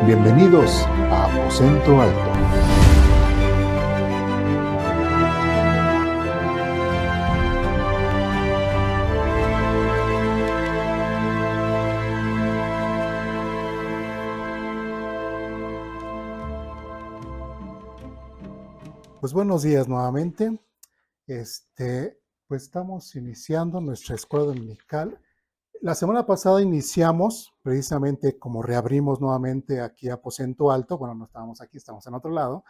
Bienvenidos a Aposento Alto. Pues buenos días nuevamente. Pues estamos iniciando nuestra escuela dominical. La semana pasada iniciamos, precisamente como reabrimos nuevamente aquí Aposento Alto, bueno, no estábamos aquí, estamos en otro lado,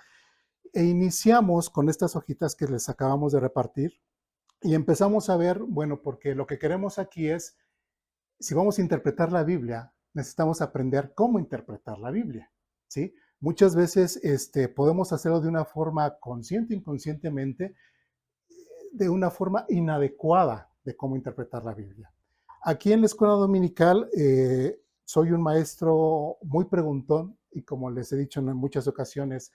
e iniciamos con estas hojitas que les acabamos de repartir y empezamos a ver, bueno, porque lo que queremos aquí es, si vamos a interpretar la Biblia, necesitamos aprender cómo interpretar la Biblia, ¿sí? Muchas veces podemos hacerlo de una forma consciente, inconscientemente, de una forma inadecuada de cómo interpretar la Biblia. Aquí en la escuela dominical soy un maestro muy preguntón y como les he dicho en muchas ocasiones,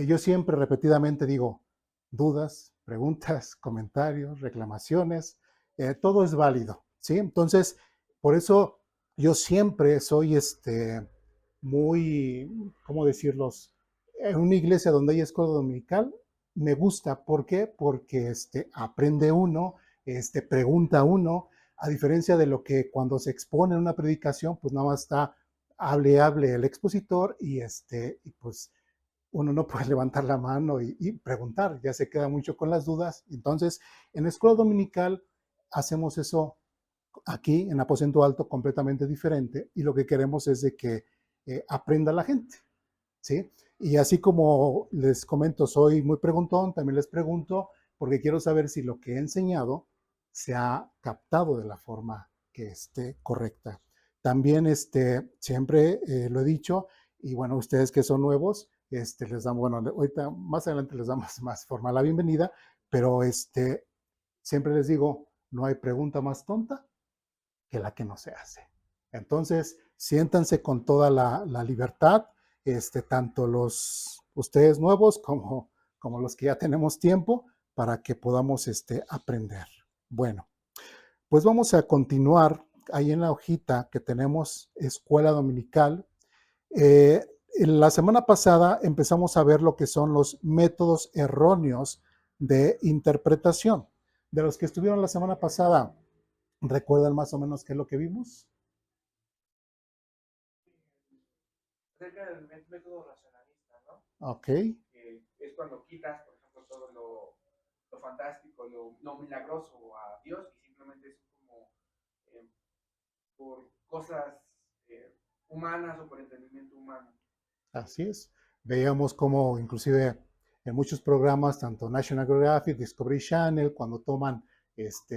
yo siempre repetidamente digo dudas, preguntas, comentarios, reclamaciones, todo es válido, ¿sí? Entonces, por eso yo siempre soy muy, ¿cómo decirlos? En una iglesia donde hay escuela dominical, me gusta. ¿Por qué? Porque aprende uno, pregunta uno, a diferencia de lo que cuando se expone en una predicación, pues nada más está hable el expositor y pues uno no puede levantar la mano y preguntar, ya se queda mucho con las dudas. Entonces, en la escuela dominical hacemos eso aquí en Aposento Alto completamente diferente y lo que queremos es de que aprenda la gente, ¿sí? Y así como les comento, soy muy preguntón, también les pregunto porque quiero saber si lo que he enseñado se ha captado de la forma que esté correcta. También siempre lo he dicho, y bueno, ustedes que son nuevos, les damos, bueno, ahorita más adelante les damos más formal la bienvenida, pero siempre les digo, no hay pregunta más tonta que la que no se hace. Entonces, siéntanse con toda la libertad, tanto ustedes nuevos como los que ya tenemos tiempo, para que podamos aprender. Bueno, pues vamos a continuar ahí en la hojita que tenemos Escuela Dominical. En la semana pasada empezamos a ver lo que son los métodos erróneos de interpretación. De los que estuvieron la semana pasada, ¿recuerdan más o menos qué es lo que vimos? Acerca del método racionalista, ¿no? Ok. Es cuando quitas, por ejemplo, todo lo fantástico, lo milagroso a Dios y simplemente es como por cosas humanas o por entendimiento humano. Así es. Veíamos cómo inclusive en muchos programas, tanto National Geographic, Discovery Channel, cuando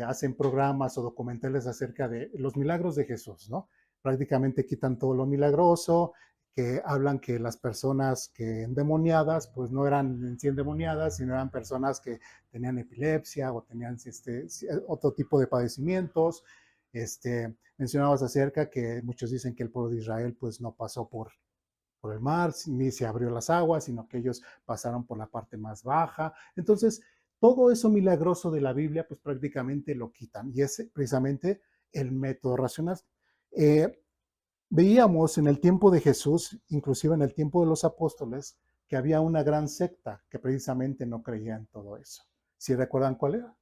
hacen programas o documentales acerca de los milagros de Jesús, ¿no? Prácticamente quitan todo lo milagroso, que hablan que las personas que endemoniadas, pues no eran en sí endemoniadas, sino eran personas que tenían epilepsia o tenían otro tipo de padecimientos. Mencionabas acerca que muchos dicen que el pueblo de Israel pues no pasó por el mar, ni se abrió las aguas, sino que ellos pasaron por la parte más baja. Entonces, todo eso milagroso de la Biblia, pues prácticamente lo quitan. Y es precisamente el método racional. Veíamos en el tiempo de Jesús, inclusive en el tiempo de los apóstoles, que había una gran secta que precisamente no creía en todo eso. ¿Sí recuerdan cuál era?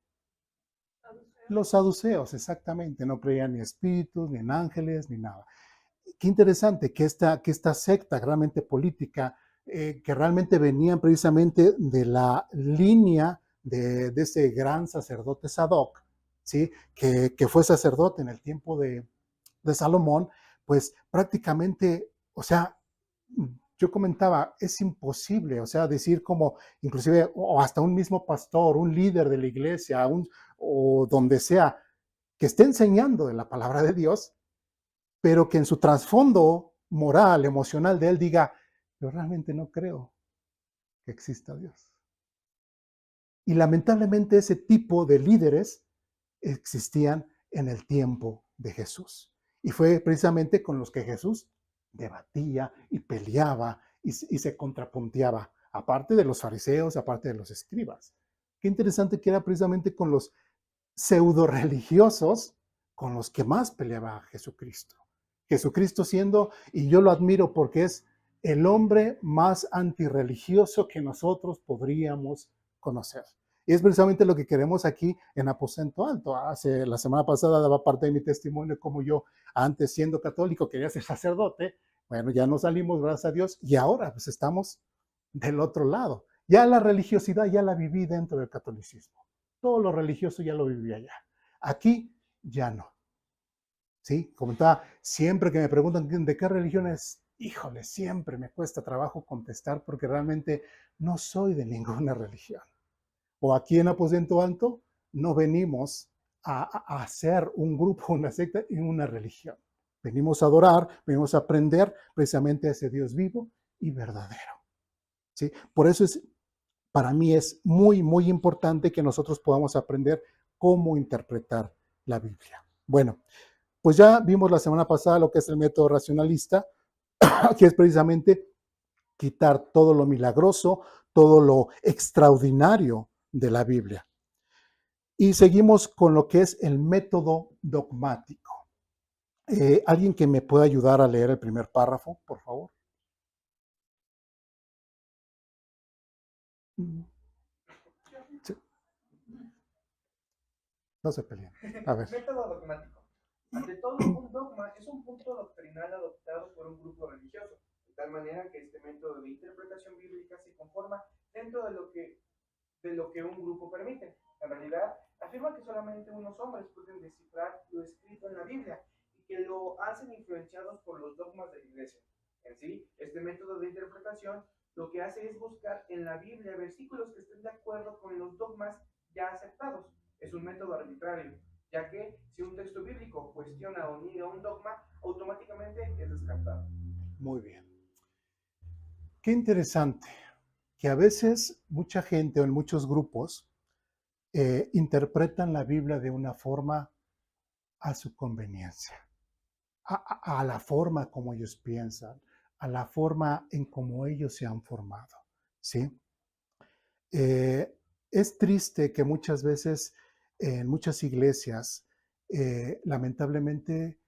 Los saduceos, exactamente. No creían ni en espíritus, ni en ángeles, ni nada. Qué interesante que esta secta realmente política, que realmente venían precisamente de la línea de ese gran sacerdote Sadoc, ¿sí? que fue sacerdote en el tiempo de Salomón, pues prácticamente, o sea, yo comentaba, es imposible, o sea, decir como, inclusive, o hasta un mismo pastor, un líder de la iglesia, o donde sea, que esté enseñando de la palabra de Dios, pero que en su trasfondo moral, emocional de él diga, yo realmente no creo que exista Dios. Y lamentablemente ese tipo de líderes existían en el tiempo de Jesús. Y fue precisamente con los que Jesús debatía y peleaba y se contrapunteaba aparte de los fariseos, aparte de los escribas. Qué interesante que era precisamente con los pseudo religiosos con los que más peleaba Jesucristo. Jesucristo siendo, y yo lo admiro porque es el hombre más antirreligioso que nosotros podríamos conocer. Y es precisamente lo que queremos aquí en Aposento Alto. La semana pasada daba parte de mi testimonio como yo, antes siendo católico, quería ser sacerdote. Bueno, ya nos salimos, gracias a Dios, y ahora pues estamos del otro lado. Ya la religiosidad ya la viví dentro del catolicismo. Todo lo religioso ya lo viví allá. Aquí ya no. ¿Sí? Comentaba, siempre que me preguntan de qué religión es, híjole, siempre me cuesta trabajo contestar porque realmente no soy de ninguna religión. O aquí en Aposento Alto no venimos a hacer un grupo, una secta y una religión. Venimos a adorar, venimos a aprender precisamente a ese Dios vivo y verdadero. ¿Sí? Por eso para mí es muy, muy importante que nosotros podamos aprender cómo interpretar la Biblia. Bueno, pues ya vimos la semana pasada lo que es el método racionalista, que es precisamente quitar todo lo milagroso, todo lo extraordinario de la Biblia. Y seguimos con lo que es el método dogmático. ¿Alguien que me pueda ayudar a leer el primer párrafo, por favor? Sí, no se peleen. A ver. Método dogmático. Ante todo, un dogma es un punto doctrinal adoptado por un grupo religioso, de tal manera que este método de interpretación bíblica se conforma dentro de lo que un grupo permite. En realidad, afirma que solamente unos hombres pueden descifrar lo escrito en la Biblia y que lo hacen influenciados por los dogmas de la Iglesia. En sí, este método de interpretación lo que hace es buscar en la Biblia versículos que estén de acuerdo con los dogmas ya aceptados. Es un método arbitrario, ya que si un texto bíblico cuestiona o niega un dogma, automáticamente es descartado. Muy bien. Qué interesante que a veces mucha gente o en muchos grupos interpretan la Biblia de una forma a su conveniencia, a la forma como ellos piensan, a la forma en cómo ellos se han formado, ¿sí? Es triste que muchas veces en muchas iglesias, lamentablemente,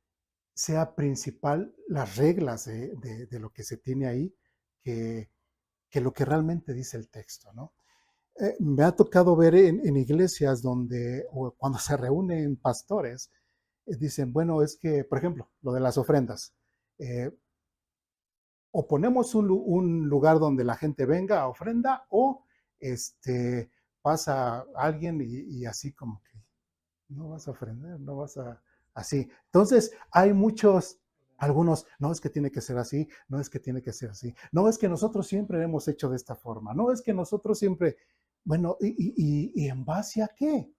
sea principal las reglas de lo que se tiene ahí que lo que realmente dice el texto, ¿no? Me ha tocado ver en iglesias donde, o cuando se reúnen pastores, dicen, bueno, es que, por ejemplo, lo de las ofrendas, eh, o ponemos un lugar donde la gente venga a ofrenda, o pasa alguien y así como que no vas a ofrendar, no vas a, así. Entonces, hay algunos, no es que tiene que ser así, no es que tiene que ser así, no es que nosotros siempre hemos hecho de esta forma, no es que nosotros siempre, bueno, ¿y en base a qué?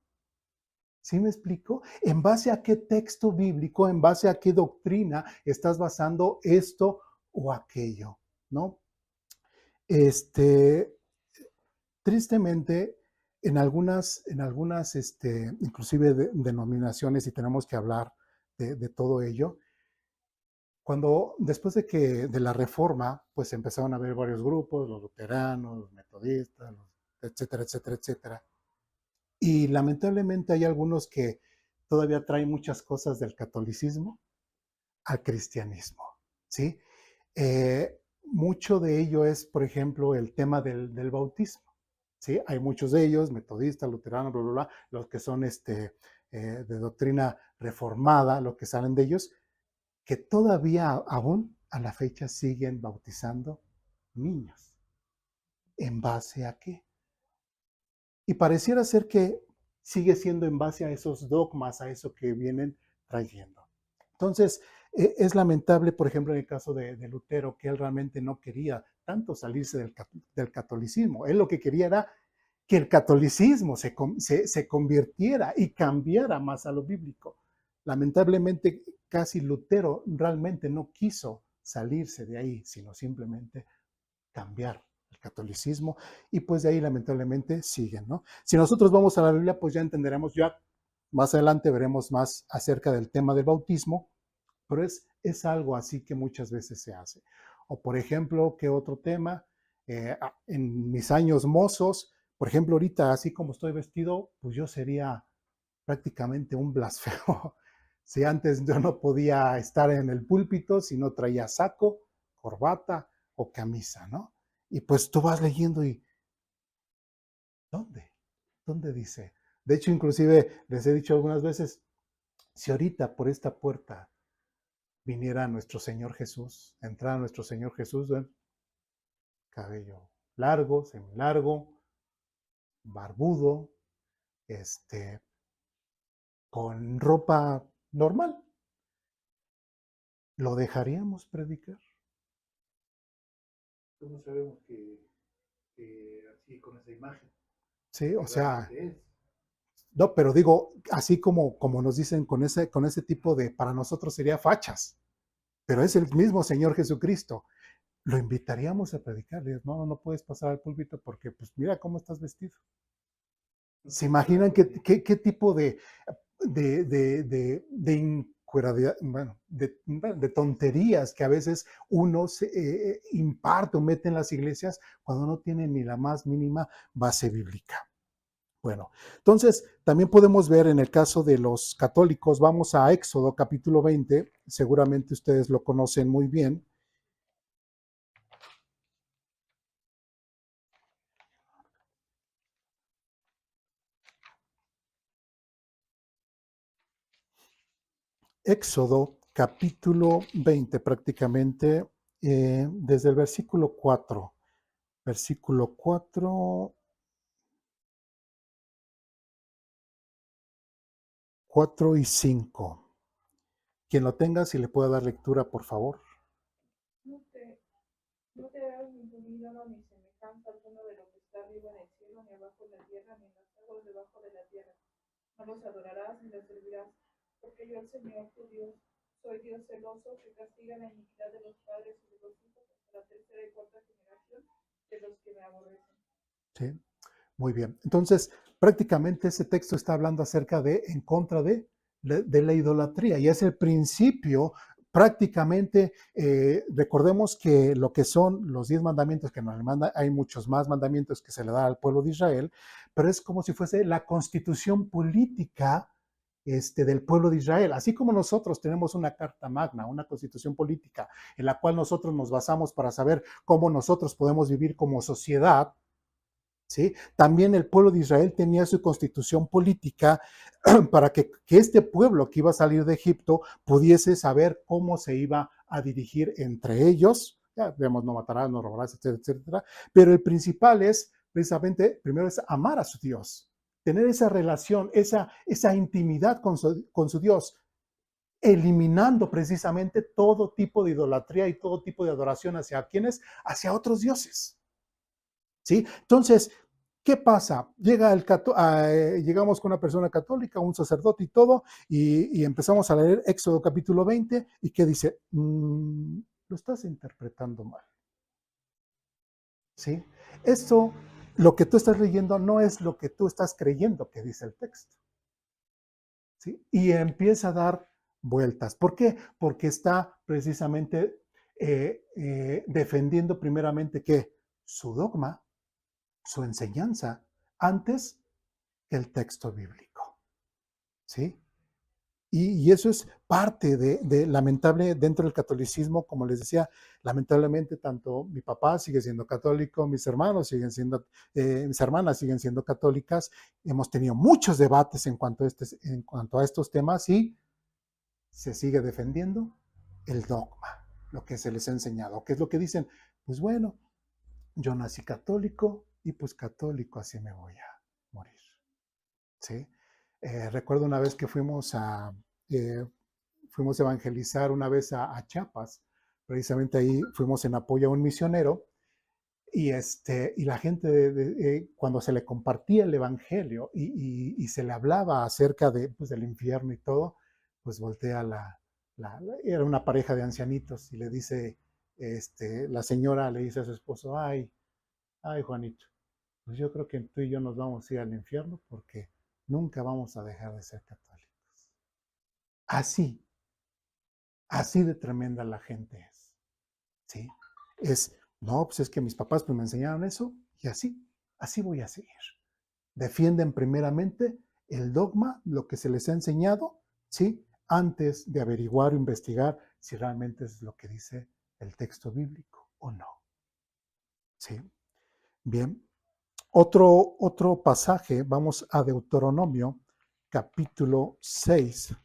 ¿Sí me explico? ¿En base a qué texto bíblico, en base a qué doctrina estás basando esto o aquello? ¿No? Tristemente, en algunas inclusive denominaciones, y tenemos que hablar de todo ello, cuando después de la reforma, pues empezaron a haber varios grupos, los luteranos, los metodistas, etcétera, etcétera, etcétera. Y lamentablemente hay algunos que todavía traen muchas cosas del catolicismo al cristianismo, ¿sí? Mucho de ello es, por ejemplo, el tema del bautismo, ¿sí? Hay muchos de ellos, metodistas, luteranos, bla, bla, bla, los que son de doctrina reformada, lo que salen de ellos, que todavía aún a la fecha siguen bautizando niños. ¿En base a qué? Y pareciera ser que sigue siendo en base a esos dogmas, a eso que vienen trayendo. Entonces, es lamentable, por ejemplo, en el caso de Lutero, que él realmente no quería tanto salirse del catolicismo. Él lo que quería era que el catolicismo se convirtiera y cambiara más a lo bíblico. Lamentablemente, casi Lutero realmente no quiso salirse de ahí, sino simplemente cambiar el catolicismo, y pues de ahí lamentablemente siguen, ¿no? Si nosotros vamos a la Biblia, pues ya entenderemos, ya más adelante veremos más acerca del tema del bautismo, pero es algo así que muchas veces se hace. O por ejemplo, ¿qué otro tema? En mis años mozos, por ejemplo, ahorita, así como estoy vestido, pues yo sería prácticamente un blasfemo. Si antes yo no podía estar en el púlpito si no traía saco, corbata o camisa, ¿no? Y pues tú vas leyendo y, ¿dónde? ¿Dónde dice? De hecho, inclusive les he dicho algunas veces, si ahorita por esta puerta viniera nuestro Señor Jesús, entrara nuestro Señor Jesús, ¿ven? Cabello largo, semilargo, barbudo, este, con ropa normal, ¿lo dejaríamos predicar? ¿Cómo sabemos que así con esa imagen Sí, o sea, realmente es? no, pero digo, así como nos dicen con ese tipo de, para nosotros sería fachas, pero es el mismo Señor Jesucristo. Lo invitaríamos a predicarle, no, no puedes pasar al púlpito porque, pues mira cómo estás vestido. ¿Se imaginan qué tipo bueno, de tonterías que a veces uno imparte o mete en las iglesias cuando no tiene ni la más mínima base bíblica? Bueno, entonces también podemos ver en el caso de los católicos, vamos a Éxodo capítulo 20, seguramente ustedes lo conocen muy bien. Éxodo capítulo 20 prácticamente, desde el versículo 4, 4 y 5. Quien lo tenga, si le puede dar lectura, por favor. No te, no te hagas ningún ídolo ni semejanza alguno de lo que está arriba en el cielo, ni abajo en la tierra, ni en las aguas debajo de la tierra. No los adorarás ni los servirás, porque yo, el Señor tu Dios, soy Dios celoso, que castiga la iniquidad de los padres y de los hijos hasta la tercera y cuarta generación de los que me aborrecen. Sí, muy bien. Entonces, prácticamente ese texto está hablando acerca de, en contra de la idolatría, y es el principio. Prácticamente, recordemos que lo que son los 10 mandamientos que nos manda, hay muchos más mandamientos que se le da al pueblo de Israel, pero es como si fuese la constitución política del pueblo de Israel. Así como nosotros tenemos una carta magna, una constitución política, en la cual nosotros nos basamos para saber cómo nosotros podemos vivir como sociedad, ¿sí? También el pueblo de Israel tenía su constitución política para que este pueblo que iba a salir de Egipto pudiese saber cómo se iba a dirigir entre ellos. Ya vemos, no matarás, no robarás, etcétera, etcétera. Pero el principal es, precisamente, primero es amar a su Dios, tener esa relación, esa intimidad con su Dios, eliminando precisamente todo tipo de idolatría y todo tipo de adoración hacia quienes, hacia otros dioses. ¿Sí? Entonces, ¿qué pasa? Llegamos con una persona católica, un sacerdote y todo, y empezamos a leer Éxodo capítulo 20, y ¿qué dice? Lo estás interpretando mal. ¿Sí? Esto, lo que tú estás leyendo no es lo que tú estás creyendo que dice el texto. ¿Sí? Y empieza a dar vueltas. ¿Por qué? Porque está precisamente defendiendo primeramente que su dogma, su enseñanza, antes que el texto bíblico. ¿Sí? Y eso es parte de lamentable dentro del catolicismo, como les decía, lamentablemente tanto mi papá sigue siendo católico, mis hermanos siguen siendo, mis hermanas siguen siendo católicas. Hemos tenido muchos debates en cuanto a estos temas, y se sigue defendiendo el dogma, lo que se les ha enseñado, que es lo que dicen, pues bueno, yo nací católico y pues católico así me voy a morir. ¿Sí? Recuerdo una vez que fuimos a evangelizar una vez a Chiapas, precisamente ahí fuimos en apoyo a un misionero, y la gente cuando se le compartía el evangelio y se le hablaba acerca pues, del infierno y todo, pues voltea era una pareja de ancianitos y le dice, la señora le dice a su esposo, ay Juanito, pues yo creo que tú y yo nos vamos a ir al infierno porque nunca vamos a dejar de ser católicos. Así de tremenda la gente es, ¿sí? Es No, pues es que mis papás pues, me enseñaron eso y así voy a seguir. Defienden primeramente el dogma, lo que se les ha enseñado, ¿sí? Antes de averiguar o investigar si realmente es lo que dice el texto bíblico o no. ¿Sí? Bien. Otro pasaje, vamos a Deuteronomio, capítulo 6.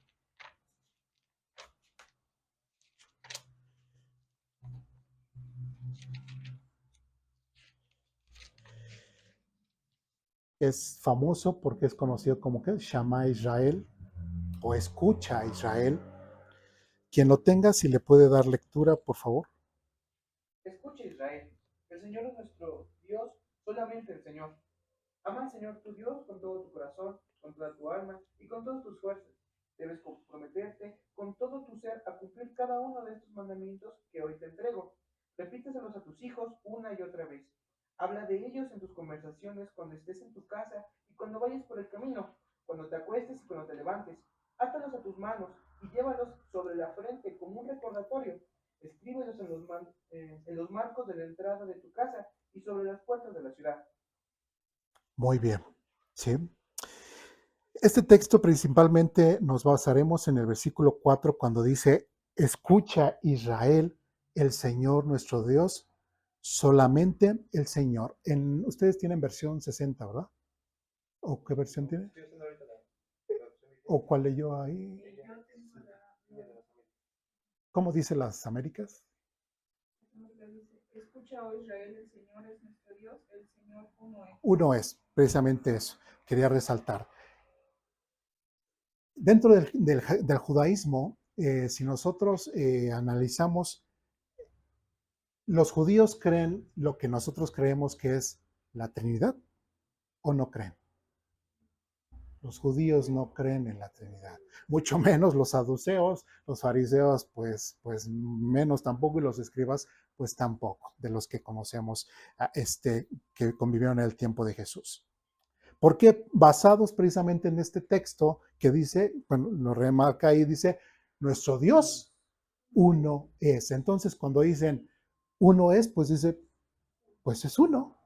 Es famoso porque es conocido como que Shama Israel o Escucha a Israel. Quien lo tenga, si le puede dar lectura, por favor. Escucha Israel, el Señor es nuestro Dios, solamente el Señor. Ama al Señor tu Dios con todo tu corazón, con toda tu alma y con todas tus fuerzas. Debes comprometerte con todo tu ser a cumplir cada uno de estos mandamientos que hoy te entrego. Repíteselos a tus hijos una y otra vez. Habla de ellos en tus conversaciones cuando estés en tu casa y cuando vayas por el camino, cuando te acuestes y cuando te levantes. Átalos a tus manos y llévalos sobre la frente como un recordatorio. Escríbelos en los marcos de la entrada de tu casa y sobre las puertas de la ciudad. Muy bien. ¿Sí? Este texto principalmente nos basaremos en el versículo 4 cuando dice, escucha Israel, el Señor nuestro Dios, solamente el Señor. Ustedes tienen versión 60, ¿verdad? ¿O qué versión tiene? ¿O cuál leyó ahí? ¿Cómo dice las Américas? Escucha, oh Israel, el Señor es nuestro Dios, el Señor uno es. Uno es, precisamente eso, quería resaltar. Dentro del judaísmo, si nosotros analizamos, los judíos creen lo que nosotros creemos que es la Trinidad o no creen. Los judíos no creen en la Trinidad, mucho menos los saduceos, los fariseos, pues menos tampoco, y los escribas, pues tampoco, de los que conocemos, que convivieron en el tiempo de Jesús. ¿Por qué? Basados precisamente en este texto que dice, bueno, lo remarca ahí, dice, nuestro Dios uno es. Entonces, cuando dicen uno es, pues dice, pues es uno,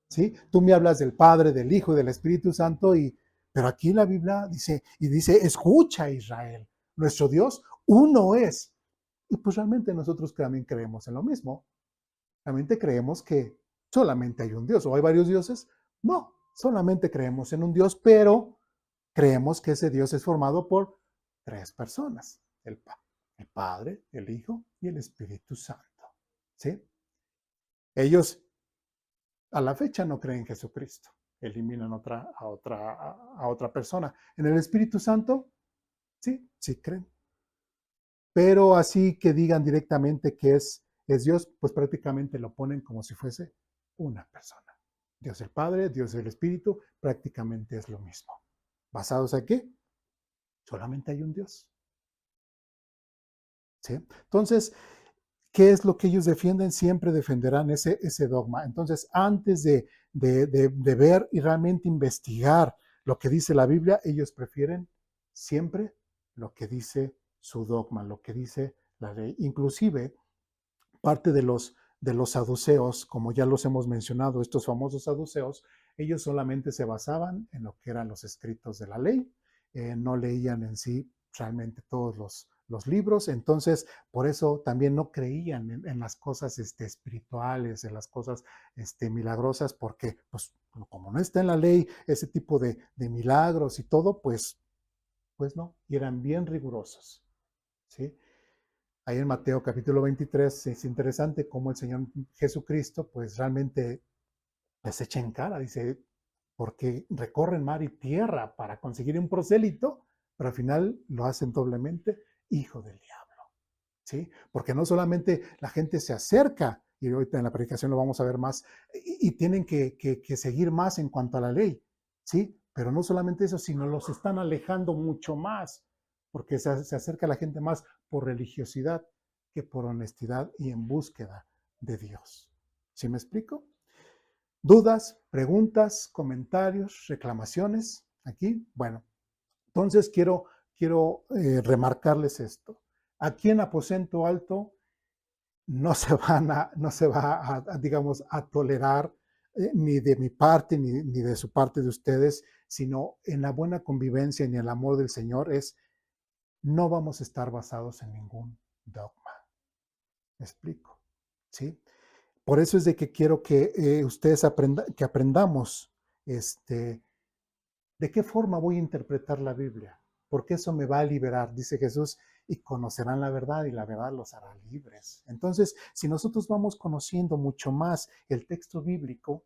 ¿sí? Tú me hablas del Padre, del Hijo y del Espíritu Santo, pero aquí la Biblia dice, escucha Israel, nuestro Dios uno es. Y pues realmente nosotros también creemos en lo mismo. Realmente creemos que solamente hay un Dios, o hay varios dioses. No, solamente creemos en un Dios, pero creemos que ese Dios es formado por tres personas, el Padre, el Hijo y el Espíritu Santo. ¿Sí? Ellos a la fecha no creen en Jesucristo, eliminan a otra persona. En el Espíritu Santo, sí creen. Pero así que digan directamente que es Dios, pues prácticamente lo ponen como si fuese una persona. Dios el Padre, Dios el Espíritu, prácticamente es lo mismo. ¿Basados en qué? Solamente hay un Dios. ¿Sí? Entonces, ¿qué es lo que ellos defienden? Siempre defenderán ese dogma. Entonces, antes de ver y realmente investigar lo que dice la Biblia, ellos prefieren siempre lo que dice su dogma, lo que dice la ley. Inclusive, parte de los saduceos, como ya los hemos mencionado, estos famosos saduceos, ellos solamente se basaban en lo que eran los escritos de la ley, no leían en sí realmente todos los libros, entonces por eso también no creían en las cosas espirituales, en las cosas milagrosas, porque pues como no está en la ley ese tipo de milagros y todo, pues no, y eran bien rigurosos, ¿sí? Ahí en Mateo capítulo 23 es interesante cómo el Señor Jesucristo pues realmente les echa en cara, dice, porque recorren mar y tierra para conseguir un prosélito, pero al final lo hacen doblemente hijo del diablo, ¿sí? Porque no solamente la gente se acerca, y ahorita en la predicación lo vamos a ver más, y tienen que seguir más en cuanto a la ley, ¿sí? Pero no solamente eso, sino los están alejando mucho más, porque se acerca la gente más por religiosidad que por honestidad y en búsqueda de Dios. ¿Sí me explico? ¿Dudas, preguntas, comentarios, reclamaciones? Aquí, bueno, entonces quiero remarcarles esto. Aquí en Aposento Alto no se va digamos, a tolerar ni de mi parte, ni de su parte de ustedes, sino en la buena convivencia y en el amor del Señor no vamos a estar basados en ningún dogma. ¿Me explico? ¿Sí? Por eso es de que quiero que ustedes aprendamos de qué forma voy a interpretar la Biblia, porque eso me va a liberar, dice Jesús, y conocerán la verdad y la verdad los hará libres. Entonces, si nosotros vamos conociendo mucho más el texto bíblico,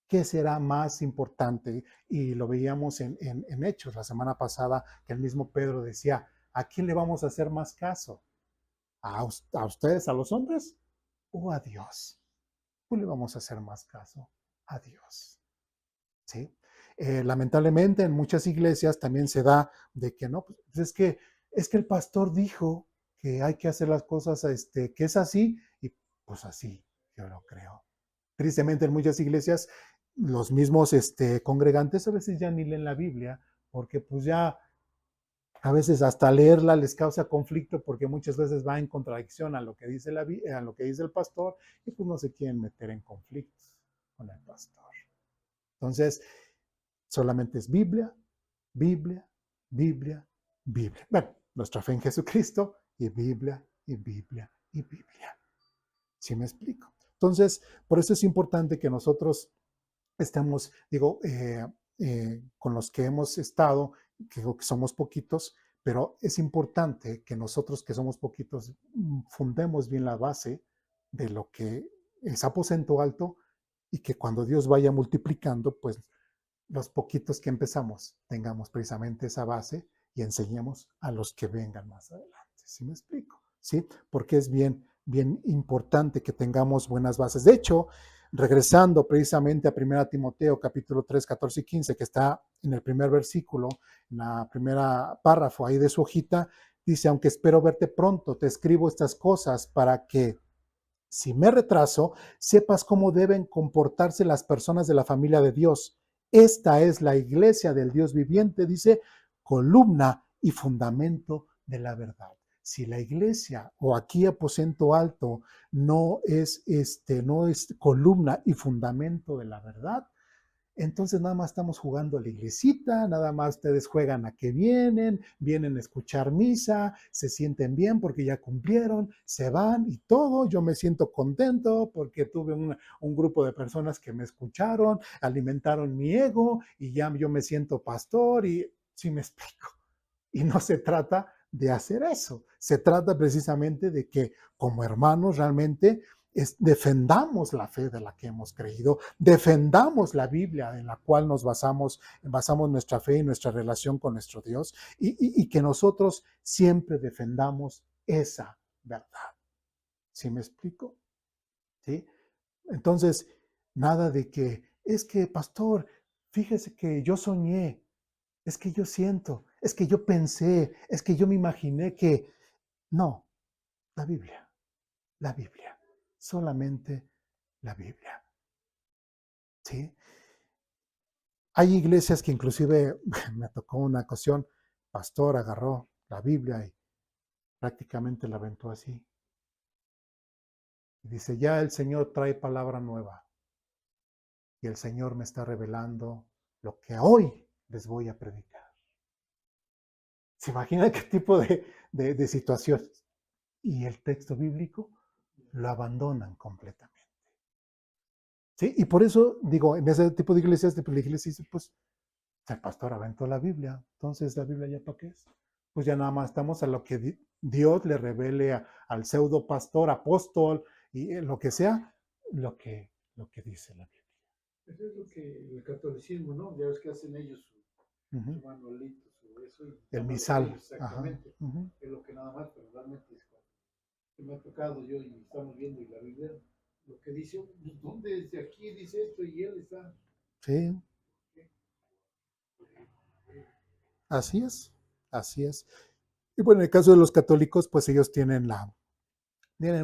¿qué será más importante? Y lo veíamos en Hechos la semana pasada, que el mismo Pedro decía, ¿a quién le vamos a hacer más caso? ¿A ustedes, a los hombres o a Dios? ¿Cómo le vamos a hacer más caso? A Dios. ¿Sí? Lamentablemente en muchas iglesias también se da de que no, pues es que el pastor dijo que hay que hacer las cosas, que es así, y pues así, yo lo creo. Tristemente en muchas iglesias los mismos congregantes a veces ya ni leen la Biblia, porque pues ya a veces hasta leerla les causa conflicto porque muchas veces va en contradicción a lo que dice, a lo que dice el pastor y pues no se quieren meter en conflictos con el pastor. Entonces, solamente es Biblia, Biblia, Biblia, Biblia. Bueno, nuestra fe en Jesucristo y Biblia, y Biblia, y Biblia. ¿Sí me explico? Entonces, por eso es importante que nosotros estemos, digo, con los que hemos estado, que somos poquitos, pero es importante que nosotros que somos poquitos fundemos bien la base de lo que es aposento alto y que cuando Dios vaya multiplicando, pues los poquitos que empezamos tengamos precisamente esa base y enseñemos a los que vengan más adelante. ¿Sí me explico? ¿Sí? Porque es bien importante que tengamos buenas bases. De hecho, regresando precisamente a 1 Timoteo capítulo 3, 14 y 15, que está en el primer versículo, en la primera párrafo ahí de su hojita, dice, aunque espero verte pronto, te escribo estas cosas para que, si me retraso, sepas cómo deben comportarse las personas de la familia de Dios. Esta es la iglesia del Dios viviente, dice, columna y fundamento de la verdad. Si la iglesia o aquí aposento alto no es columna y fundamento de la verdad, entonces nada más estamos jugando a la iglesita, nada más ustedes juegan a que vienen a escuchar misa, se sienten bien porque ya cumplieron, se van y todo. Yo me siento contento porque tuve un grupo de personas que me escucharon, alimentaron mi ego y ya yo me siento pastor y sí me explico. Y no se trata de hacer eso, se trata precisamente de que como hermanos realmente defendamos la fe de la que hemos creído, defendamos la Biblia en la cual nos basamos nuestra fe y nuestra relación con nuestro Dios y que nosotros siempre defendamos esa verdad. ¿Sí me explico? ¿Sí? Entonces, nada de que, es que, pastor, fíjese que yo soñé, es que yo siento, es que yo pensé, es que yo me imaginé que... No, la Biblia, solamente la Biblia. ¿Sí? Hay iglesias que inclusive me tocó una ocasión, pastor agarró la Biblia y prácticamente la aventó así. Y dice, ya el Señor trae palabra nueva y el Señor me está revelando lo que hoy les voy a predicar. ¿Se imagina qué tipo de situación? Y el texto bíblico lo abandonan completamente. ¿Sí? Y por eso, digo, en ese tipo de iglesias, la iglesia dice, pues, el pastor aventó la Biblia, entonces la Biblia ya para qué es. Pues ya nada más estamos a lo que Dios le revele al pseudo pastor, apóstol y lo que sea, lo que dice la Biblia. Eso es lo que el catolicismo, ¿no? Ya ves que hacen ellos su manualito, su eso. Y el misal. Exactamente. Es lo que nada más, pero realmente es que me ha tocado yo y estamos viendo y la Biblia, lo que dice, ¿dónde desde aquí dice esto? Y él está. Sí. Así es, así es. Y bueno, en el caso de los católicos, pues ellos tienen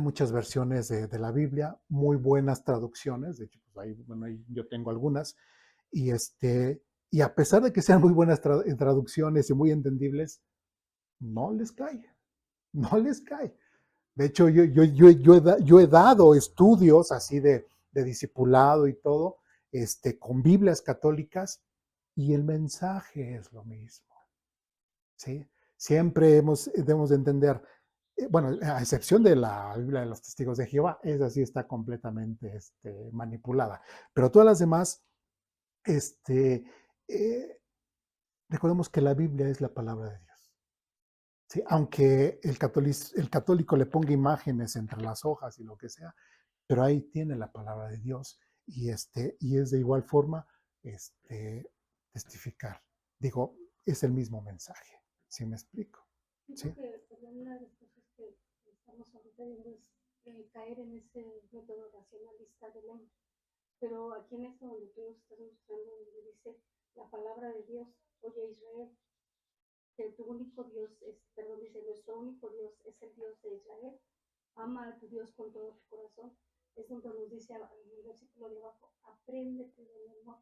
muchas versiones de la Biblia, muy buenas traducciones, de hecho, pues ahí yo tengo algunas, y y a pesar de que sean muy buenas traducciones y muy entendibles, no les cae, no les cae. De hecho, yo he dado estudios así de discipulado y todo, con Biblias católicas, y el mensaje es lo mismo, ¿sí? Siempre debemos de entender, bueno, a excepción de la Biblia de los Testigos de Jehová, esa sí está completamente manipulada, pero todas las demás, eh, recordemos que la Biblia es la palabra de Dios. ¿Sí? Aunque el católico le ponga imágenes entre las hojas y lo que sea, pero ahí tiene la palabra de Dios y es de igual forma testificar. Digo, es el mismo mensaje, ¿sí me explico? ¿Sí? Creo que una de las cosas que estamos ahorita viendo es caer en ese método racionalista del hombre. Pero aquí en esto donde tú nos estás mostrando, donde dice la palabra de Dios, oye Israel, que tu único Dios es, perdón, dice, nuestro único Dios es el Dios de Israel, ama a tu Dios con todo tu corazón. Es donde nos dice en el versículo de abajo, apréndete de memoria,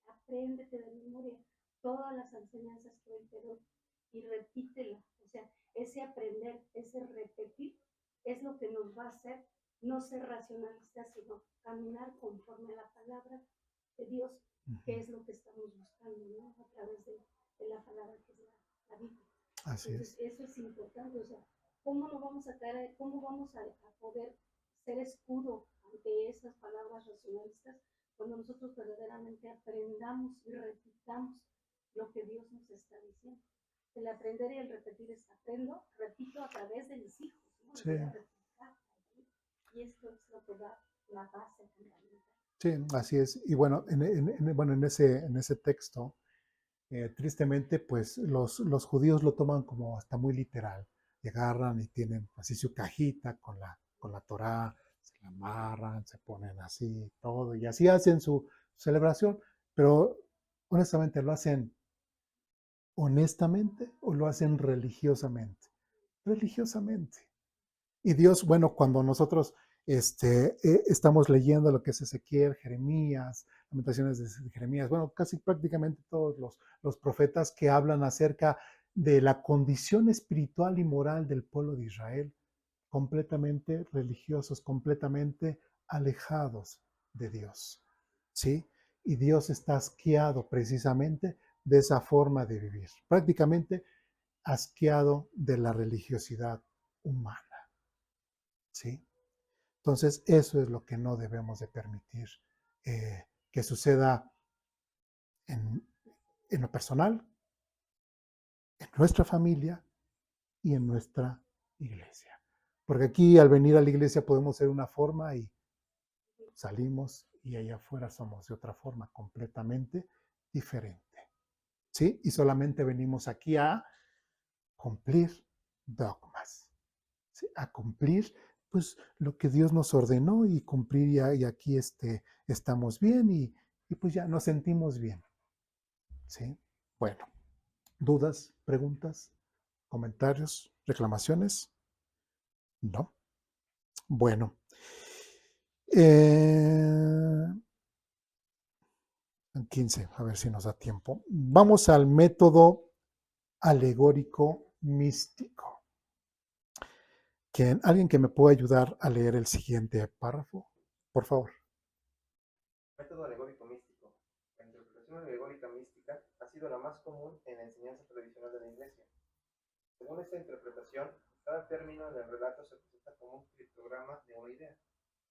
apréndete de memoria todas las enseñanzas que hoy te doy y repítela. O sea, ese aprender, ese repetir, es lo que nos va a hacer no ser racionalistas, sino caminar conforme a la palabra de Dios, que es lo que estamos buscando, ¿no? A través de la palabra que es la Biblia. Así Entonces, es. eso es importante, o sea, ¿cómo no vamos a caer, cómo vamos a poder ser escudo ante esas palabras racionalistas cuando nosotros verdaderamente aprendamos y repitamos lo que Dios nos está diciendo? El aprender y el repetir es repito a través de mis hijos, ¿no? Sí. Y esto es lo que da la base fundamental. Sí, así es. Y bueno, en ese texto, tristemente, pues los judíos lo toman como hasta muy literal. Y agarran y tienen así su cajita con la Torá, se la amarran, se ponen así todo, y así hacen su celebración. Pero honestamente, ¿lo hacen honestamente o lo hacen religiosamente? Religiosamente. Y Dios, bueno, cuando nosotros estamos leyendo lo que es Ezequiel, Jeremías, Lamentaciones de Jeremías, bueno, casi prácticamente todos los profetas que hablan acerca de la condición espiritual y moral del pueblo de Israel, completamente religiosos, completamente alejados de Dios, ¿sí? Y Dios está asqueado precisamente de esa forma de vivir, prácticamente asqueado de la religiosidad humana. ¿Sí? Entonces, eso es lo que no debemos de permitir que suceda en, en lo personal, en nuestra familia y en nuestra iglesia. Porque aquí al venir a la iglesia podemos ser una forma y salimos y allá afuera somos de otra forma completamente diferente. ¿Sí? Y solamente venimos aquí a cumplir dogmas, ¿sí? A cumplir pues lo que Dios nos ordenó y cumplir y aquí estamos bien y pues ya nos sentimos bien, ¿sí? Bueno, dudas, preguntas, comentarios, reclamaciones, ¿no? Bueno, 15, a ver si nos da tiempo. Vamos al método alegórico místico. ¿Alguien que me pueda ayudar a leer el siguiente párrafo? Por favor. Método alegórico místico. La interpretación alegórica mística ha sido la más común en la enseñanza tradicional de la Iglesia. Según esta interpretación, cada término en el relato se presenta como un criptograma de una idea,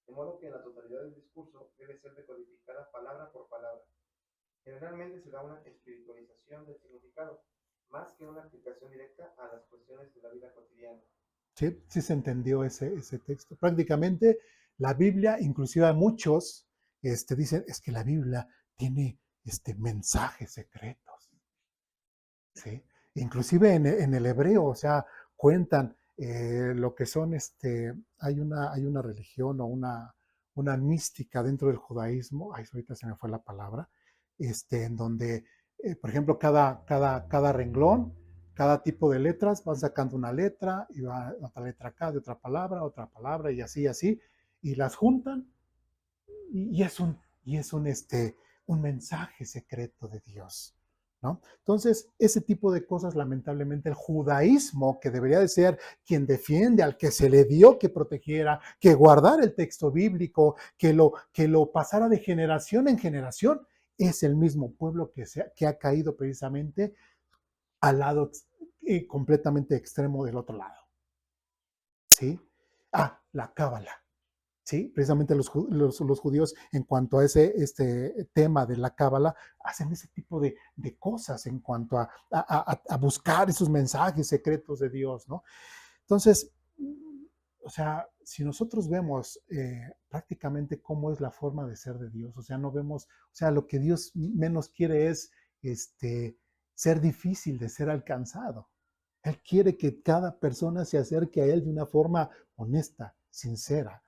de modo que la totalidad del discurso debe ser decodificada palabra por palabra. Generalmente se da una espiritualización del significado, más que una aplicación directa a las cuestiones de la vida cotidiana. Sí, sí se entendió ese texto. Prácticamente la Biblia, inclusive a muchos dicen, es que la Biblia tiene mensajes secretos. ¿Sí? Inclusive en el hebreo, o sea, cuentan lo que son, hay una religión o una mística dentro del judaísmo, ay, ahorita se me fue la palabra, en donde, por ejemplo, cada renglón, cada tipo de letras, van sacando una letra y va otra letra acá de otra palabra y así, y las juntan y es un mensaje secreto de Dios, ¿no? Entonces, ese tipo de cosas, lamentablemente, el judaísmo, que debería de ser quien defiende al que se le dio que protegiera, que guardara el texto bíblico, que lo pasara de generación en generación, es el mismo pueblo que ha caído precisamente al lado completamente extremo del otro lado. ¿Sí? La cábala. ¿Sí? Precisamente los judíos, en cuanto a este tema de la cábala, hacen ese tipo de cosas en cuanto a buscar esos mensajes secretos de Dios, ¿no? Entonces, o sea, si nosotros vemos prácticamente cómo es la forma de ser de Dios, o sea, no vemos, o sea, lo que Dios menos quiere es ser difícil de ser alcanzado. Él quiere que cada persona se acerque a Él de una forma honesta, sincera.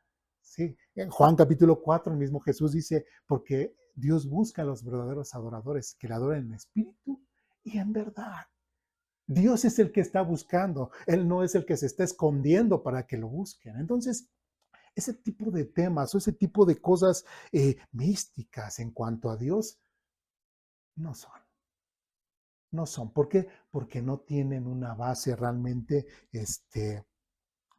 ¿Sí? En Juan capítulo 4, el mismo Jesús dice, porque Dios busca a los verdaderos adoradores que le adoren en espíritu y en verdad. Dios es el que está buscando, Él no es el que se está escondiendo para que lo busquen. Entonces, ese tipo de temas o ese tipo de cosas místicas en cuanto a Dios no son. No son. ¿Por qué? Porque no tienen una base realmente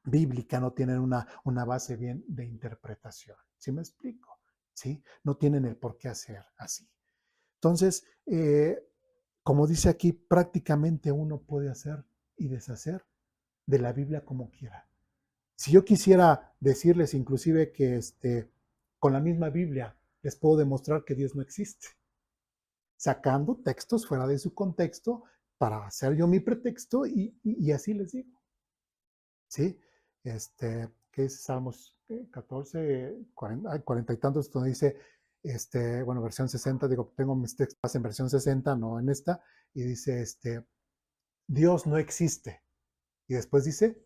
bíblica, no tienen una base bien de interpretación. ¿Sí me explico? ¿Sí? No tienen el por qué hacer así. Entonces, como dice aquí, prácticamente uno puede hacer y deshacer de la Biblia como quiera. Si yo quisiera decirles inclusive que con la misma Biblia les puedo demostrar que Dios no existe, sacando textos fuera de su contexto para hacer yo mi pretexto y así les digo. ¿Sí? Que es Salmos 14, 40 y tantos, donde dice, bueno, versión 60, digo, tengo mis textos en versión 60, no en esta, y dice, Dios no existe. Y después dice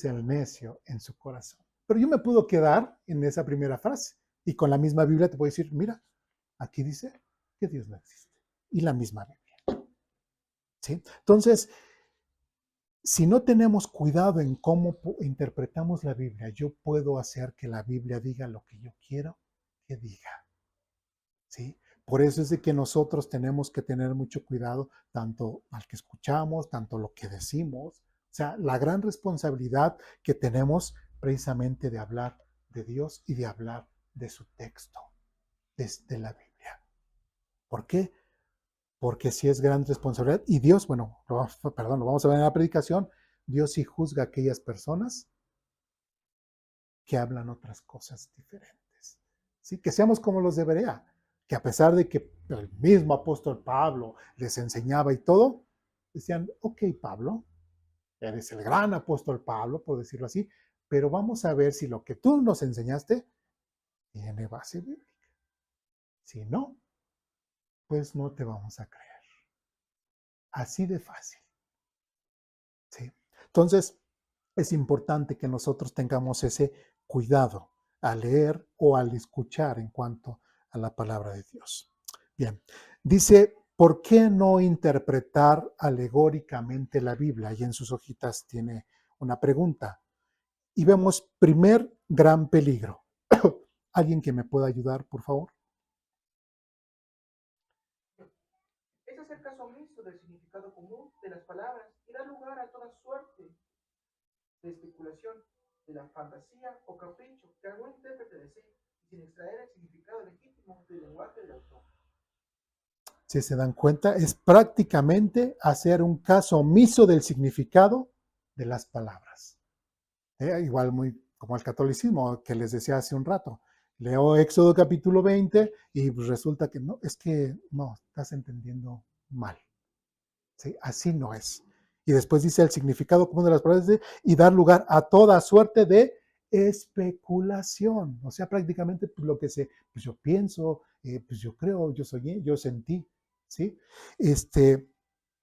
el necio en su corazón. Pero yo me puedo quedar en esa primera frase y con la misma Biblia te puedo decir, mira, aquí dice que Dios no existe. Y la misma Biblia. ¿Sí? Entonces, si no tenemos cuidado en cómo interpretamos la Biblia, yo puedo hacer que la Biblia diga lo que yo quiero que diga. ¿Sí? Por eso es de que nosotros tenemos que tener mucho cuidado, tanto al que escuchamos, tanto lo que decimos. O sea, la gran responsabilidad que tenemos precisamente de hablar de Dios y de hablar de su texto, desde la Biblia. ¿Por qué? Porque sí es gran responsabilidad. Y Dios, bueno, lo vamos a ver en la predicación, Dios sí juzga a aquellas personas que hablan otras cosas diferentes. ¿Sí? Que seamos como los de Berea, que a pesar de que el mismo apóstol Pablo les enseñaba y todo, decían, ok, Pablo, eres el gran apóstol Pablo, por decirlo así, pero vamos a ver si lo que tú nos enseñaste tiene base bíblica. Si no, pues no te vamos a creer. Así de fácil. ¿Sí? Entonces, es importante que nosotros tengamos ese cuidado al leer o al escuchar en cuanto a la palabra de Dios. Bien, dice, ¿por qué no interpretar alegóricamente la Biblia? Y en sus hojitas tiene una pregunta. Y vemos primer gran peligro. ¿Alguien que me pueda ayudar, por favor? Es hacer caso omiso del significado común de las palabras y dar lugar a toda suerte de especulación, de la fantasía o capricho que algún intérprete desee, sin extraer el significado legítimo del lenguaje del autor. Si se dan cuenta, es prácticamente hacer un caso omiso del significado de las palabras. Igual muy como el catolicismo que les decía hace un rato. Leo Éxodo capítulo 20 y resulta que no, es que no, estás entendiendo mal. ¿Sí? Así no es. Y después dice el significado común de las palabras y dar lugar a toda suerte de especulación. O sea, prácticamente pues, lo que pues yo pienso, pues yo creo, yo soñé, yo sentí. ¿Sí?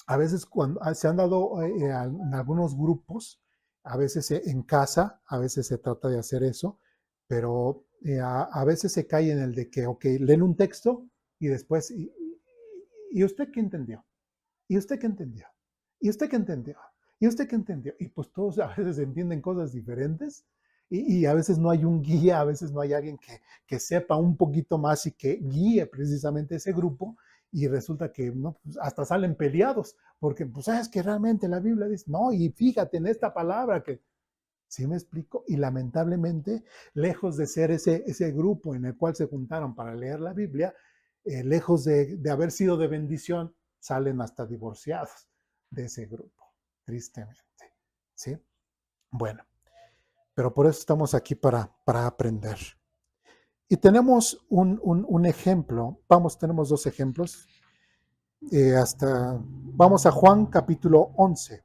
A veces cuando se han dado en algunos grupos, a veces en casa, a veces se trata de hacer eso, pero a veces se cae en el de que, ok, leen un texto y después, ¿y usted qué entendió? ¿Y usted qué entendió? ¿Y usted qué entendió? ¿Y usted qué entendió? Y pues todos a veces entienden cosas diferentes y a veces no hay un guía, a veces no hay alguien que sepa un poquito más y que guíe precisamente ese grupo, y resulta que no, pues hasta salen peleados, porque pues es que realmente la Biblia dice, no, y fíjate en esta palabra que, ¿sí me explico? Y lamentablemente, lejos de ser ese grupo en el cual se juntaron para leer la Biblia, lejos de haber sido de bendición, salen hasta divorciados de ese grupo, tristemente, ¿sí? Bueno, pero por eso estamos aquí para aprender. Y tenemos un ejemplo, tenemos dos ejemplos, vamos a Juan capítulo 11.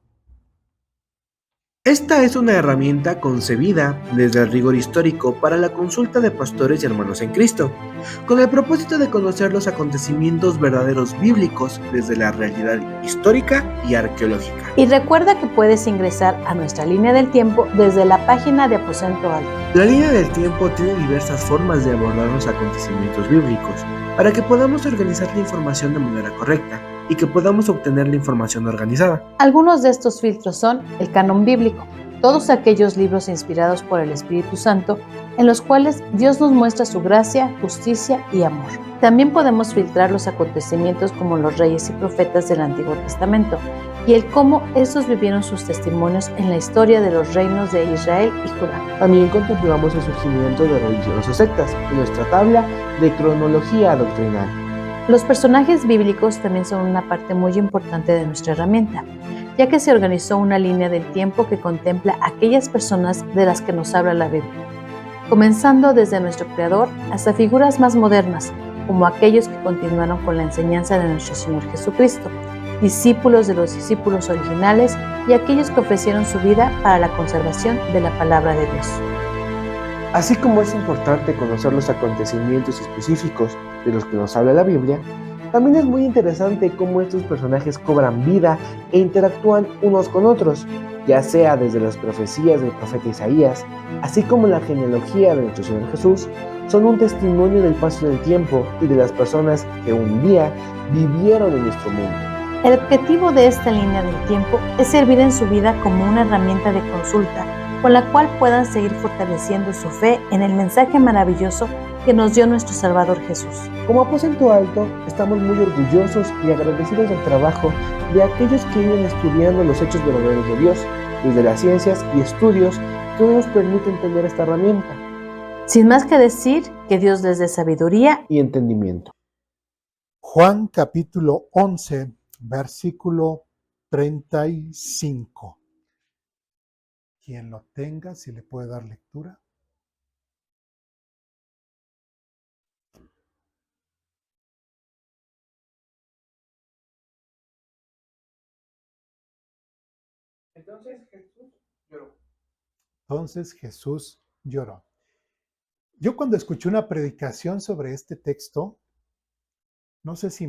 Esta es una herramienta concebida desde el rigor histórico para la consulta de pastores y hermanos en Cristo, con el propósito de conocer los acontecimientos verdaderos bíblicos desde la realidad histórica y arqueológica. Y recuerda que puedes ingresar a nuestra línea del tiempo desde la página de Aposento Alto. La línea del tiempo tiene diversas formas de abordar los acontecimientos bíblicos, para que podamos organizar la información de manera correcta y que podamos obtener la información organizada. Algunos de estos filtros son el canon bíblico, todos aquellos libros inspirados por el Espíritu Santo en los cuales Dios nos muestra su gracia, justicia y amor. También podemos filtrar los acontecimientos como los reyes y profetas del Antiguo Testamento y el cómo estos vivieron sus testimonios en la historia de los reinos de Israel y Judá. También contemplamos el surgimiento de religiones o sectas en nuestra tabla de cronología doctrinal. Los personajes bíblicos también son una parte muy importante de nuestra herramienta, ya que se organizó una línea del tiempo que contempla aquellas personas de las que nos habla la Biblia, comenzando desde nuestro Creador hasta figuras más modernas, como aquellos que continuaron con la enseñanza de nuestro Señor Jesucristo, discípulos de los discípulos originales y aquellos que ofrecieron su vida para la conservación de la palabra de Dios. Así como es importante conocer los acontecimientos específicos de los que nos habla la Biblia, también es muy interesante cómo estos personajes cobran vida e interactúan unos con otros, ya sea desde las profecías del profeta Isaías, así como la genealogía de nuestro Señor Jesús, son un testimonio del paso del tiempo y de las personas que un día vivieron en nuestro mundo. El objetivo de esta línea del tiempo es servir en su vida como una herramienta de consulta, con la cual puedan seguir fortaleciendo su fe en el mensaje maravilloso que nos dio nuestro Salvador Jesús. Como Aposento Alto, estamos muy orgullosos y agradecidos del trabajo de aquellos que viven estudiando los hechos verdaderos de Dios, desde las ciencias y estudios que nos permiten tener esta herramienta. Sin más que decir, que Dios les dé sabiduría y entendimiento. Juan capítulo 11, versículo 35. Quien lo tenga, si le puede dar lectura. Entonces Jesús lloró. Entonces Jesús lloró. Yo cuando escuché una predicación sobre este texto, no sé si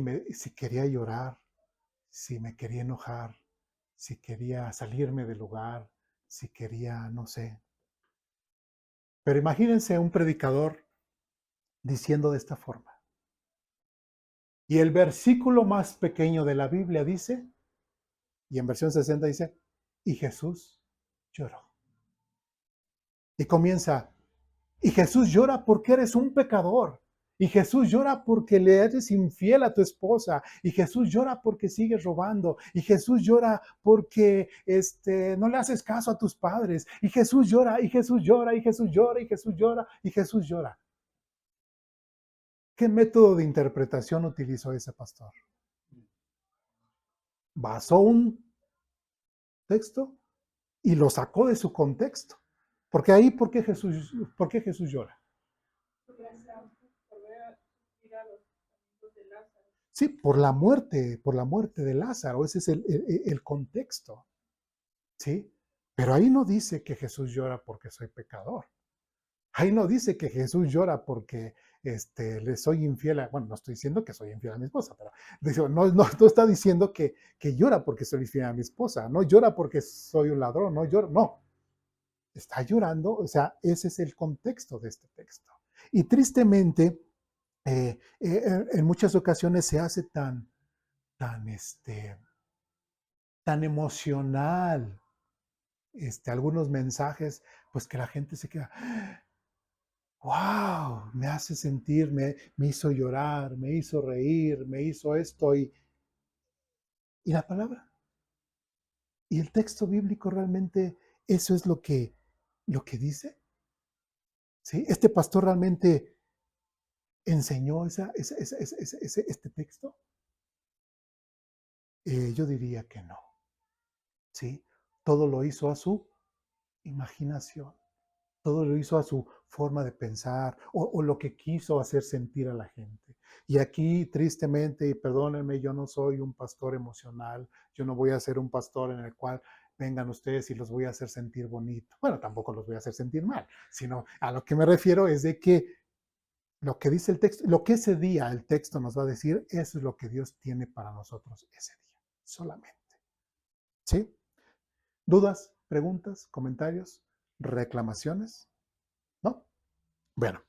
quería llorar, si me quería enojar, si quería salirme del lugar, si quería, no sé. Pero imagínense un predicador diciendo de esta forma. Y el versículo más pequeño de la Biblia dice, y en versión 60 dice, y Jesús lloró. Y comienza, y Jesús llora porque eres un pecador. Y Jesús llora porque le eres infiel a tu esposa. Y Jesús llora porque sigues robando. Y Jesús llora porque no le haces caso a tus padres. Y Jesús llora, y Jesús llora, y Jesús llora, y Jesús llora, y Jesús llora. ¿Qué método de interpretación utilizó ese pastor? Basó un texto y lo sacó de su contexto. Porque ahí, ¿por qué Jesús llora? Sí, por la muerte de Lázaro. Ese es el contexto. ¿Sí? Pero ahí no dice que Jesús llora porque soy pecador. Ahí no dice que Jesús llora porque le soy infiel. Bueno, no estoy diciendo que soy infiel a mi esposa, pero no está diciendo que llora porque soy infiel a mi esposa. No llora porque soy un ladrón. No llora, no. Está llorando, o sea, ese es el contexto de este texto. Y tristemente, en muchas ocasiones se hace tan emocional algunos mensajes, pues que la gente se queda, wow, me hace sentir, me hizo llorar, me hizo reír, me hizo esto y la palabra. Y el texto bíblico realmente eso es lo que dice. ¿Sí? Este pastor realmente enseñó este texto. Yo diría que no. ¿Sí? Todo lo hizo a su imaginación. Todo lo hizo a su forma de pensar o lo que quiso hacer sentir a la gente. Y aquí, tristemente, y perdónenme, yo no soy un pastor emocional, yo no voy a ser un pastor en el cual vengan ustedes y los voy a hacer sentir bonito. Bueno, tampoco los voy a hacer sentir mal, sino a lo que me refiero es de que lo que dice el texto, lo que ese día el texto nos va a decir, eso es lo que Dios tiene para nosotros ese día, solamente. ¿Sí? ¿Dudas, preguntas, comentarios, reclamaciones? ¿No? Bueno,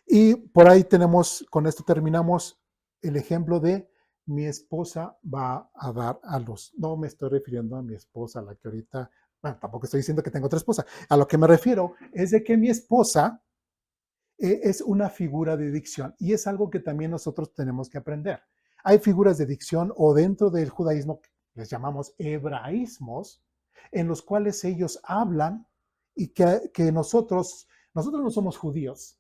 y por ahí tenemos, con esto terminamos el ejemplo de mi esposa va a dar a luz. No me estoy refiriendo a mi esposa, a la que ahorita, bueno, tampoco estoy diciendo que tengo otra esposa. A lo que me refiero es de que mi esposa es una figura de dicción y es algo que también nosotros tenemos que aprender. Hay figuras de dicción o dentro del judaísmo, les llamamos hebraísmos, en los cuales ellos hablan y que nosotros no somos judíos,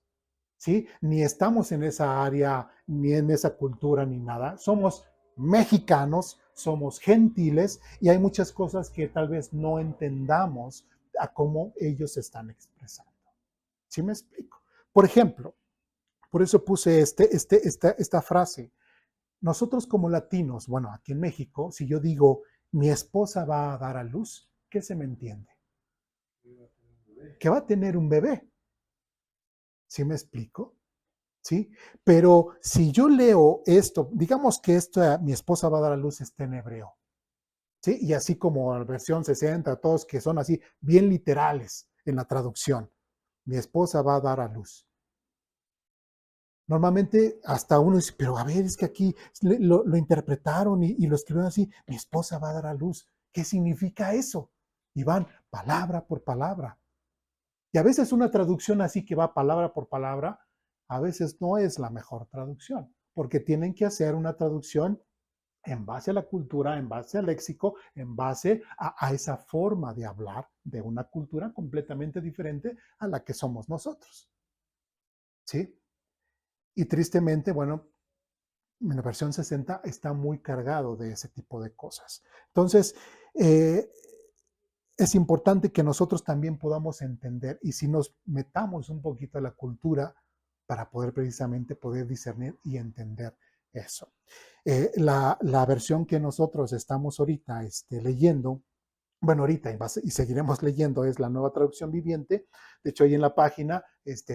¿sí? Ni estamos en esa área, ni en esa cultura, ni nada. Somos mexicanos, somos gentiles y hay muchas cosas que tal vez no entendamos a cómo ellos se están expresando. ¿Sí me explico? Por ejemplo, por eso puse esta frase. Nosotros como latinos, bueno, aquí en México, si yo digo, mi esposa va a dar a luz, ¿qué se me entiende? Que va a tener un bebé. ¿Sí me explico? ¿Sí? Pero si yo leo esto, digamos que esto, mi esposa va a dar a luz, está en hebreo. ¿Sí? Y así como la versión 60, todos que son así, bien literales en la traducción. Mi esposa va a dar a luz. Normalmente hasta uno dice, pero a ver, es que aquí lo interpretaron y lo escribieron así, mi esposa va a dar a luz. ¿Qué significa eso? Y van palabra por palabra. Y a veces una traducción así que va palabra por palabra, a veces no es la mejor traducción, porque tienen que hacer una traducción en base a la cultura, en base al léxico, en base a esa forma de hablar de una cultura completamente diferente a la que somos nosotros. ¿Sí? Y tristemente, bueno, en la versión 60 está muy cargado de ese tipo de cosas. Entonces, es importante que nosotros también podamos entender y si nos metamos un poquito a la cultura para poder precisamente poder discernir y entender eso. La versión que nosotros estamos ahorita leyendo, bueno, ahorita y seguiremos leyendo, es la Nueva Traducción Viviente. De hecho, ahí en la página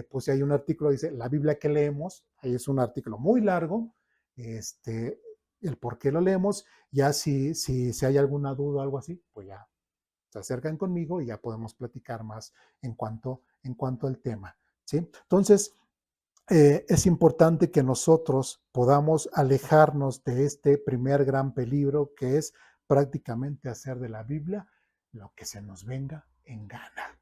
puse ahí un artículo, dice, la Biblia que leemos, ahí es un artículo muy largo, el por qué lo leemos, ya si hay alguna duda o algo así, pues ya se acercan conmigo y ya podemos platicar más en cuanto al tema, ¿sí? Entonces, es importante que nosotros podamos alejarnos de este primer gran peligro que es prácticamente hacer de la Biblia lo que se nos venga en gana.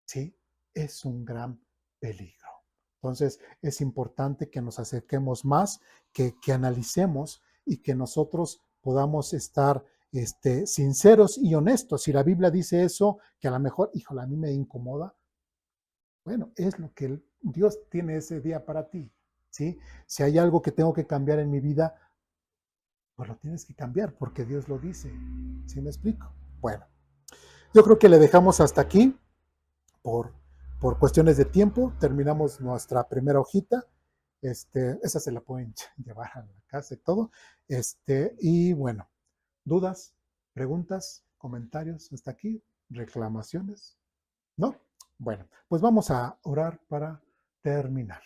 ¿Sí? Es un gran peligro. Entonces, es importante que nos acerquemos más, que analicemos y que nosotros podamos estar sinceros y honestos. Si la Biblia dice eso, que a lo mejor, híjole, a mí me incomoda, bueno, es lo que Dios tiene ese día para ti, ¿sí? Si hay algo que tengo que cambiar en mi vida, pues lo tienes que cambiar porque Dios lo dice. ¿Sí me explico? Bueno, yo creo que le dejamos hasta aquí por cuestiones de tiempo. Terminamos nuestra primera hojita. Esa se la pueden llevar a la casa y todo. Y bueno, dudas, preguntas, comentarios hasta aquí, reclamaciones, ¿no? Bueno, pues vamos a orar para terminar.